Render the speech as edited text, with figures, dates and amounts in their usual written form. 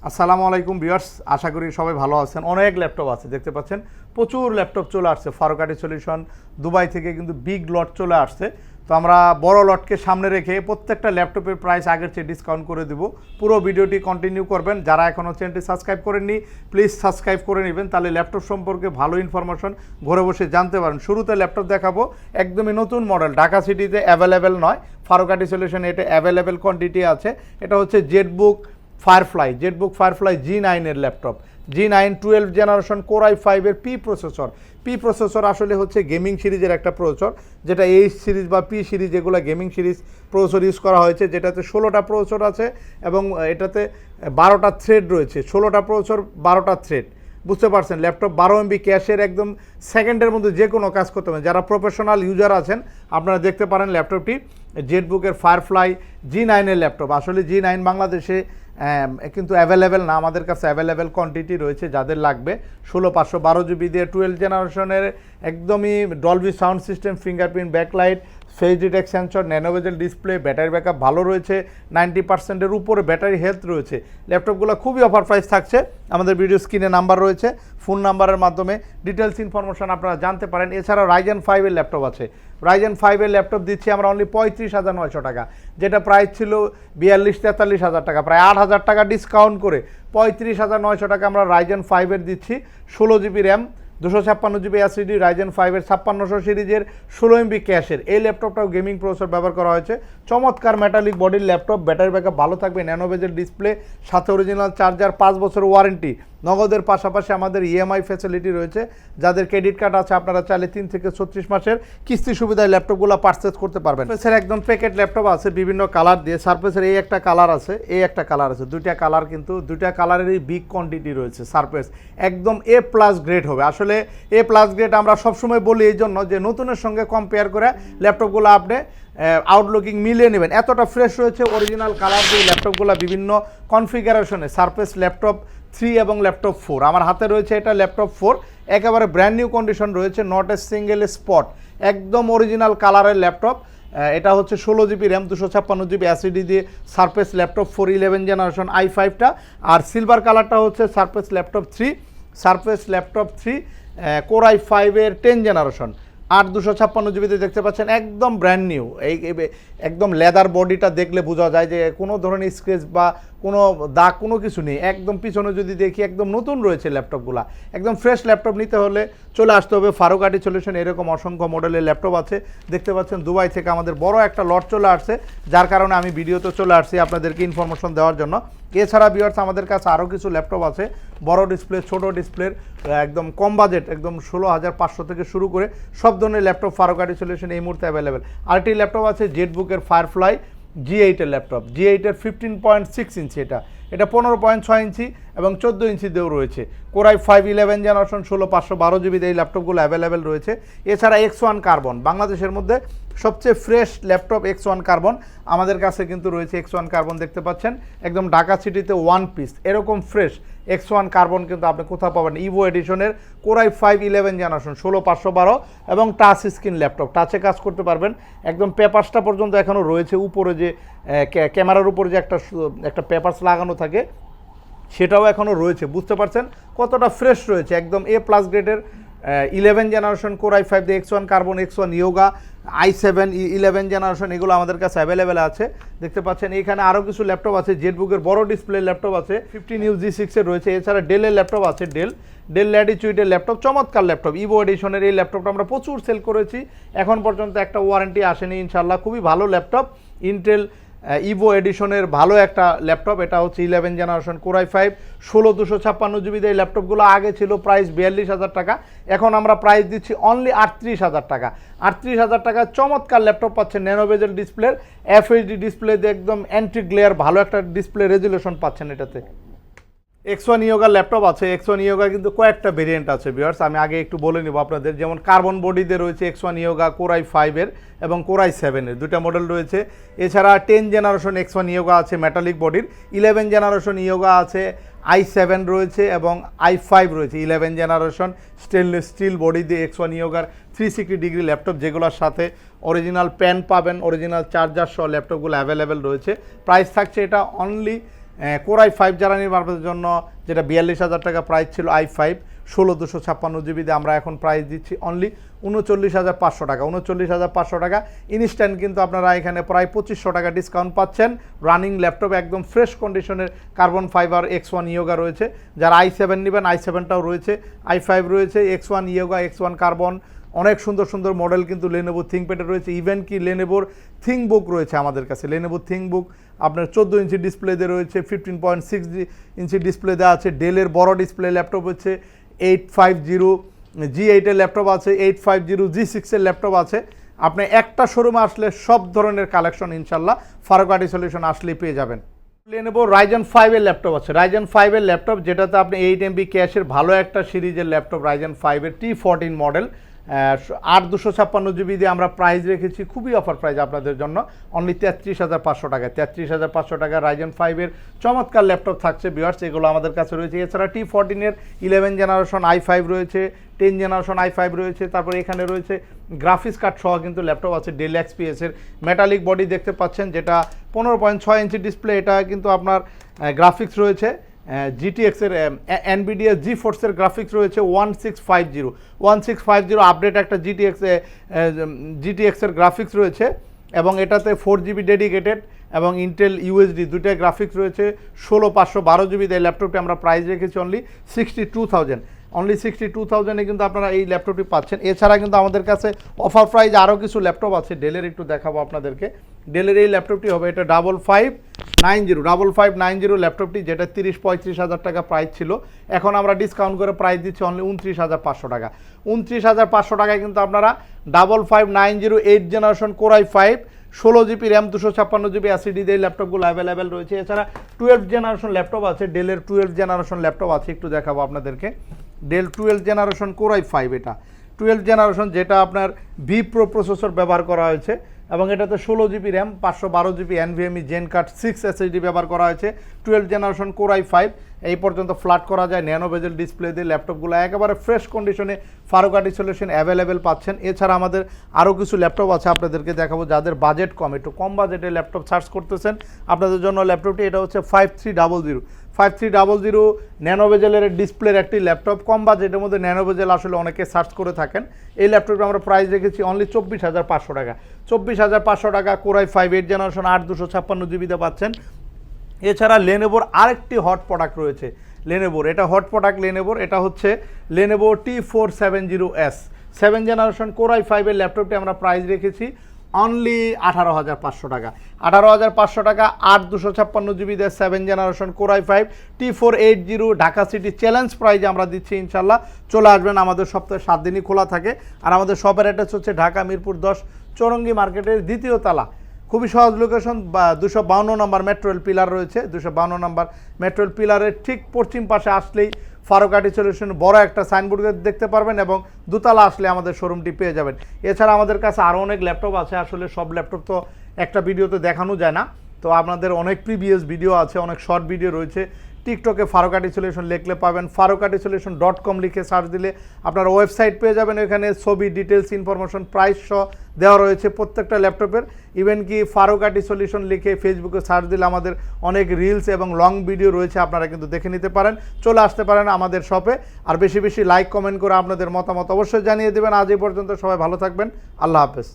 আসসালামু আলাইকুম ভিউয়ার্স, আশা করি সবাই ভালো আছেন। অনেক ল্যাপটপ আছে, দেখতে পাচ্ছেন প্রচুর ল্যাপটপ চলে আসছে। ফারুকাটি সলিউশন দুবাই থেকে কিন্তু বিগ লট চলে আসছে। তো আমরা বড় লটকে সামনে রেখে প্রত্যেকটা ল্যাপটপের প্রাইস আগের চেয়ে ডিসকাউন্ট করে দেবো। পুরো ভিডিওটি কন্টিনিউ করবেন। যারা এখনও চ্যানেলটি সাবস্ক্রাইব করেননি প্লিজ সাবস্ক্রাইব করে নেবেন, তাহলে ল্যাপটপ সম্পর্কে ভালো ইনফরমেশন ঘরে বসে জানতে পারেন। শুরুতে ল্যাপটপ দেখাবো একদমই নতুন মডেল, ঢাকা সিটিতে অ্যাভেলেবেল নয়, ফারুকাটি সলিউশন এটা অ্যাভেলেবেল কোয়ান্টিটি আছে। এটা হচ্ছে জেটবুক ফায়ারফ্লাই G9 এর laptop. G9 12 generation core i5 এর পি প্রসেসর আসলে হচ্ছে গেমিং সিরিজের একটা প্রসেসর, যেটা এইচ সিরিজ বা পি সিরিজ এগুলো গেমিং সিরিজ প্রসেসর ইউজ করা হয়েছে, যেটাতে 16টা প্রসেসর আছে এবং এটাতে 12টা থ্রেড রয়েছে। 16টা প্রসেসর 12টা থ্রেড, বুঝতে পারছেন। ল্যাপটপ 12 MB ক্যাশের, একদম সেকেন্ডের মধ্যে যে কোনো কাজ করতে পারেন। যারা প্রফেশনাল ইউজার আছেন আপনারা দেখতে পারেন ল্যাপটপটি জেটবুকের ফায়ারফ্লাই G9 এর ল্যাপটপ। আসলে G9 বাংলাদেশে কিন্তু অ্যাভেলেবেল না, আমাদের কাছে অ্যাভেলেবেল কোয়ান্টিটি রয়েছে। যাদের লাগবে 16512 GB দিয়ে 12 জেনারেশনের একদমই Dolby sound system, fingerprint backlight, face detect sensor, nano bezel display, battery backup ভালো রয়েছে, 90%-এর উপরে ব্যাটারি হেলথ রয়েছে। ল্যাপটপগুলো খুবই অফার প্রাইস থাকছে। আমাদের ভিডিও স্ক্রিনে নাম্বার রয়েছে, ফোন নাম্বারের মাধ্যমে ডিটেলস ইনফরমেশন আপনারা জানতে পারেন। এছাড়াও Ryzen 5 এর ল্যাপটপ আছে। Ryzen 5 এর ল্যাপটপ দিচ্ছি আমরা অনলি 35,900 টাকা, যেটা প্রাইস ছিল 42-43,000 টাকা, প্রায় 8,000 টাকা ডিসকাউন্ট করে 35,900 টাকা আমরা Ryzen 5 এর দিচ্ছি। 16 GB RAM, 256 GB SSD, Ryzen 5 এর 5600 সিরিজের 16 MB ক্যাশের এই ল্যাপটপটাও গেমিং প্রসেসর ব্যবহার করা হয়েছে। চমৎকার মেটালিক বডির ল্যাপটপ, ব্যাটারি ব্যাকআপ ভালো থাকবে, ন্যানোভেজেল ডিসপ্লে, সাথে অরিজিনাল চার্জার, 5 বছর ওয়ারেন্টি। নগদের পাশাপাশি আমাদের EMI ফ্যাসিলিটি রয়েছে। যাদের ক্রেডিট কার্ড আছে আপনারা চাইলে 3 থেকে 36 মাসের কিস্তি সুবিধায় ল্যাপটপগুলো পারচেজ করতে পারবেন। সারফেসের একদম প্যাকেট ল্যাপটপ আছে বিভিন্ন কালার দিয়ে। সারফেসের এই একটা কালার আছে, এই একটা কালার আছে, দুইটা কালার, কিন্তু দুইটা কালারেরই বিগ কোয়ান্টিটি রয়েছে। সারফেস একদম A+ গ্রেড হবে। আসলে A+ গ্রেড আমরা সবসময় বলি এই জন্য যে নতুনের সঙ্গে কম্পেয়ার করে ল্যাপটপগুলো আপনি আউটলুকিং মিলিয়ে নেবেন। এতটা ফ্রেশ রয়েছে অরিজিনাল কালার দিয়ে ল্যাপটপগুলো বিভিন্ন কনফিগারেশনে। সারফেস ল্যাপটপ 3 এবং ল্যাপটপ 4 আমার হাতে রয়েছে। এটা ল্যাপটপ 4, একেবারে ব্র্যান্ড নিউ কন্ডিশন রয়েছে, নট এ সিঙ্গেল স্পট, একদম অরিজিনাল কালারের ল্যাপটপ। এটা হচ্ছে 16 GB র্যাম, 256 GB SSD দিয়ে সারফেস ল্যাপটপ 4 11 জেনারেশন i5টা। আর সিলভার কালারটা হচ্ছে সারফেস ল্যাপটপ 3 কোর i5 এর 10 জেনারেশন। 256 GB দেখতে পাচ্ছেন, একদম ব্র্যান্ড নিউ। এই একদম লেদার বডিটা দেখলে বোঝা যায় যে কোনো ধরনের স্ক্র্যাচ বা কোনো দাগ কোনো কিছু নেই। একদম পিছনে যদি দেখি একদম নতুন রয়েছে ল্যাপটপগুলো। একদম ফ্রেশ ল্যাপটপ নিতে হলে চলে আসতে হবে ফারুকাটি সলিউশন। এরকম অসংখ্য মডেলের ল্যাপটপ আছে, দেখতে পাচ্ছেন দুবাই থেকে আমাদের বড় একটা লট চলে আসছে, যার কারণে আমি ভিডিওতে চলে আসছি আপনাদেরকে ইনফরমেশন দেওয়ার জন্য। এছাড়া ভিউয়ার্স আমাদের কাছে আরও কিছু ল্যাপটপ আছে, বড় ডিসপ্লে, ছোট ডিসপ্লের, একদম কম বাজেট, একদম 16,500 থেকে শুরু করে সব ধরনের ল্যাপটপ ফারুকাটি সলিউশন এই মুহূর্তে অ্যাভেলেবেল। আরেকটি ল্যাপটপ আছে জেটবুকের ফায়ারফ্লাই G8 এর ল্যাপটপ। G8 এর 15.6 ইঞ্চি, এটা 15.6 ইঞ্চি এবং 14 ইঞ্চি দিয়েও রয়েছে। কোর i5 11 জেনারেশন 16512 GB এই ল্যাপটপগুলো অ্যাভেলেবেল রয়েছে। এছাড়া X1 কার্বন, বাংলাদেশের মধ্যে সবচেয়ে ফ্রেশ ল্যাপটপ X1 কার্বন আমাদের কাছে কিন্তু রয়েছে। X1 কার্বন দেখতে পাচ্ছেন, একদম ঢাকা সিটিতে 1 পিস এরকম ফ্রেশ X1 কার্বন কিন্তু আপনি কোথাও পাবেন। ইভো এডিশনের কোর i5 11 জেনারেশন 16512 এবং টাচ স্ক্রিন ল্যাপটপ, টাচে কাজ করতে পারবেন। একদম পেপারসটা পর্যন্ত এখনও রয়েছে, উপরে যে ক্যামেরার উপরে যে একটা পেপারস লাগানো থাকে সেটাও এখনও রয়েছে। বুঝতে পারছেন কতটা ফ্রেশ রয়েছে। একদম A+ গ্রেডের 11 জেনারেশন কোর i5 দিয়ে X1 carbon, X1 yoga, i7 11 generation, এগুলো আমাদের কাছে অ্যাভেলেবেল আছে। দেখতে পাচ্ছেন এখানে আরও কিছু ল্যাপটপ আছে। জেটবুকের বড় ডিসপ্লে ল্যাপটপ আছে, 15U G6 এর রয়েছে। এছাড়া ডেলের ল্যাপটপ আছে, ডেল ল্যাটিটিউডের ল্যাপটপ, চমৎকার ল্যাপটপ। ইভো এডিশনের এই ল্যাপটপটা আমরা প্রচুর সেল করেছি, এখন পর্যন্ত একটা ওয়ারেন্টি আসেনি ইনশাল্লাহ। খুবই ভালো ল্যাপটপ, ইন্টেল ইভো এডিশনের ভালো একটা ল্যাপটপ। এটা হচ্ছে 11 জেনারেশন কোর i5 256 GB এই ল্যাপটপগুলো আগে ছিল প্রাইস 42,000 টাকা, এখন আমরা প্রাইস দিচ্ছি অনলি 38,000 টাকা। 38,000 টাকা চমৎকার ল্যাপটপ পাচ্ছেন, ন্যানোভেজেল ডিসপ্লের, FHD ডিসপ্লে দিয়ে একদম অ্যান্টি গ্লেয়ার ভালো একটা ডিসপ্লে রেজুলেশন পাচ্ছেন এটাতে। X1 ইয়োগার ল্যাপটপ আছে। X1 ইয়োগার কিন্তু কয়েকটা ভেরিয়েন্ট আছে ভিউয়ার্স, আমি আগে একটু বলে নিব আপনাদের। যেমন কার্বন বডিতে রয়েছে X1 ইয়োগা কোর i5 এর এবং কোর i7 এর, দুইটা মডেল রয়েছে। এছাড়া 10 জেনারেশন X1 ইয়োগা আছে মেটালিক বডির, 11 জেনারেশন ইয়োগা আছে, i7 রয়েছে এবং i5 রয়েছে 11 জেনারেশন স্টেনলেস স্টিল বডি দিয়ে X1 ইয়োগার 360 ডিগ্রি ল্যাপটপ, যেগুলোর সাথে অরিজিনাল পেন পাবেন, অরিজিনাল চার্জার সহ ল্যাপটপগুলো অ্যাভেলেবেল রয়েছে। প্রাইস থাকছে এটা অনলি কোরাই 5 যারা নির্মাণ আপনাদের জন্য, যেটা 42,000 টাকা প্রাইস ছিল i5 16/256 GB, আমরা এখন প্রাইস দিচ্ছি অনলি 39,500 টাকা। 39,500 টাকা ইনস্ট্যান্ট কিন্তু আপনারা এখানে প্রায় 2500 টাকা ডিসকাউন্ট পাচ্ছেন। রানিং ল্যাপটপ একদম ফ্রেশ কন্ডিশনের কার্বন ফাইবার X1 ইয়োগা রয়েছে। যারা i7 নেবেন i7টাও রয়েছে, i5 রয়েছে, X1 ইয়োগা, X1 কার্বন, অনেক সুন্দর সুন্দর মডেল কিন্তু লেনোভো থিংকপ্যাডে রয়েছে। ইভেন কি লেনোভোর থিংকবুক রয়েছে আমাদের কাছে। লেনোভো থিংকবুক আপনার 14 ইঞ্চি ডিসপ্লেতে রয়েছে, 15.6 ইঞ্চি ডিসপ্লে দেওয়া আছে। ডেলের বড় ডিসপ্লে ল্যাপটপ হচ্ছে 850 G8 এর ল্যাপটপ আছে, 850 G6 এর ল্যাপটপ আছে। আপনি একটা শোরুমে আসলে সব ধরনের কালেকশন ইনশাল্লাহ ফারুক আইটি সলিউশন আসলেই পেয়ে যাবেন। লেনোভো Ryzen 5 এর ল্যাপটপ আছে। Ryzen 5 এর ল্যাপটপ যেটাতে আপনি 8 MB ক্যাশের ভালো একটা সিরিজের ল্যাপটপ Ryzen 5 এর T14 মডেল 8/256 GB দিয়ে আমরা প্রাইস রেখেছি, খুবই অফার প্রাইস আপনাদের জন্য, অনলি 33,500 টাকায়। 33,500 টাকা Ryzen 5 এর চমৎকার ল্যাপটপ থাকছে ভিউয়ার্স, এগুলো আমাদের কাছে রয়েছে। এছাড়া T14 এর 11 জেনারেশন i5 রয়েছে, 10 জেনারেশন i5 রয়েছে। তারপরে এখানে রয়েছে গ্রাফিক্স কার্ড সহ কিন্তু ল্যাপটপ আছে। ডেল XPS এর মেটালিক বডি দেখতে পাচ্ছেন, যেটা 15.6 ইঞ্চি ডিসপ্লে। এটা কিন্তু আপনার গ্রাফিক্স রয়েছে GTX এর, NVIDIA GeForce এর গ্রাফিক্স রয়েছে 1650 আপডেট একটা GTX এর গ্রাফিক্স রয়েছে, এবং এটাতে 4GB ডেডিকেটেড এবং ইন্টেল UHD দুইটা গ্রাফিক্স রয়েছে। 16/512 GB এই ল্যাপটপটি আমরা প্রাইস রেখেছি অনলি 62,000। অনলি 62,000-এ কিন্তু আপনারা এই ল্যাপটপটি পাচ্ছেন। এছাড়া কিন্তু আমাদের কাছে অফার প্রাইজ আরও কিছু ল্যাপটপ আছে। ডেলের একটু দেখাবো আপনাদেরকে। ডেলের এই ল্যাপটপটি হবে, এটা 5590 ল্যাপটপটি, যেটা 30-35 হাজার টাকা প্রাইস ছিল। এখন আমরা ডিসকাউন্ট করে প্রাইস দিচ্ছি অনলি 29,500 টাকা। 29,500 টাকায় কিন্তু আপনারা 5590 8 generation Core i5 16GB RAM 256GB SSD দিয়ে ল্যাপটপগুলো অ্যাভেলেবেল রয়েছে। এছাড়া 12 জেনারেশন ল্যাপটপ আছে, ডেলের 12 জেনারেশন ল্যাপটপ আছে, একটু দেখাবো আপনাদেরকে। ডেল 12 জেনারেশন Core i5, এটা 12 জেনারেশন, যেটা আপনার V Pro প্রসেসর ব্যবহার করা হয়েছে, এবং এটাতে 16GB RAM 512GB NVMe Gen Card 6 SSD ব্যবহার করা হয়েছে। 12 জেনারেশন Core i5 এই পর্যন্ত ফ্ল্যাট করা যায়, ন্যানো বেজেল ডিসপ্লে দিয়ে ল্যাপটপগুলো একেবারে ফ্রেশ কন্ডিশনে ফারুক আইটি সলিউশন অ্যাভেলেবেল পাচ্ছেন। এছাড়া আমাদের আরও কিছু ল্যাপটপ আছে আপনাদেরকে দেখাবো, যাদের বাজেট কম, একটু কম বাজেটের ল্যাপটপ সার্চ করতেছেন আপনাদের জন্য ল্যাপটপটি। এটা হচ্ছে 5300 ন্যানো বেজেলের ডিসপ্লের একটি ল্যাপটপ, কম বাজেটের মধ্যে ন্যানো বেজেল আসলে অনেকে সার্চ করে থাকেন। এই ল্যাপটপটা আমরা প্রাইস রেখেছি অনলি 24,500 টাকা। 24,500 টাকা Core i5 8 জেনারেশন 8/256GB পাচ্ছেন। এছাড়া লেনোভোর আরেকটি হট প্রোডাক্ট রয়েছে। লেনোভোর এটা হট প্রোডাক্ট লেনোভোর, এটা হচ্ছে Lenovo T470S 7 generation Core i5 এর ল্যাপটপটি আমরা প্রাইস রেখেছি অনলি 18,500 টাকা। 18,500 টাকা 8/256GB দিয়ে 7 generation Core i5 T480 Dhaka city challenge প্রাইজে আমরা দিচ্ছি ইনশাল্লাহ। চলে আসবেন, আমাদের সপ্তাহে 7 দিনই খোলা থাকে। আর আমাদের শপের অ্যাড্রেস হচ্ছে ঢাকা মিরপুর 10 চৌরঙ্গি মার্কেটের 2য় তলা, খুবই সহজ লোকেশন। 252 নম্বর মেট্রো রেল পিলার রয়েছে, 252 নম্বর মেট্রো রেল পিলারের ঠিক পশ্চিম পাশে আসলেই ফারুক আইটি সলিউশন বড় একটা সাইনবোর্ড দেখতে পারবেন, এবং দোতলা আসলে আমাদের শোরুমটি পেয়ে যাবেন। এছাড়া আমাদের কাছে আরও অনেক ল্যাপটপ আছে, আসলে সব ল্যাপটপ তো একটা ভিডিওতে দেখানো যায় না, তো আপনাদের অনেক প্রিভিয়াস ভিডিও আছে, অনেক শর্ট ভিডিও রয়েছে। টিকটকে ফারুক আইটি সলিউশন লিখলে পাবেন, farukatisolution.com লিখে সার্চ দিলে আপনারা ওয়েবসাইট পেয়ে যাবেন। এখানে ছবি, ডিটেলস, ইনফরমেশন, প্রাইস সহ দেওয়া রয়েছে প্রত্যেকটা ল্যাপটপের। ইভেন কি ফারুক আইটি সলিউশন লিখে ফেসবুকে সার্চ দিলে আমাদের অনেক রিলস এবং লং ভিডিও রয়েছে, আপনারা কিন্তু দেখে নিতে পারেন। চলে আসতে পারেন আমাদের শপে, আর বেশি বেশি লাইক কমেন্ট করে আপনাদের মতামত অবশ্যই জানিয়ে দেবেন। আজ এই পর্যন্ত, সবাই ভালো থাকবেন, আল্লাহ হাফেজ।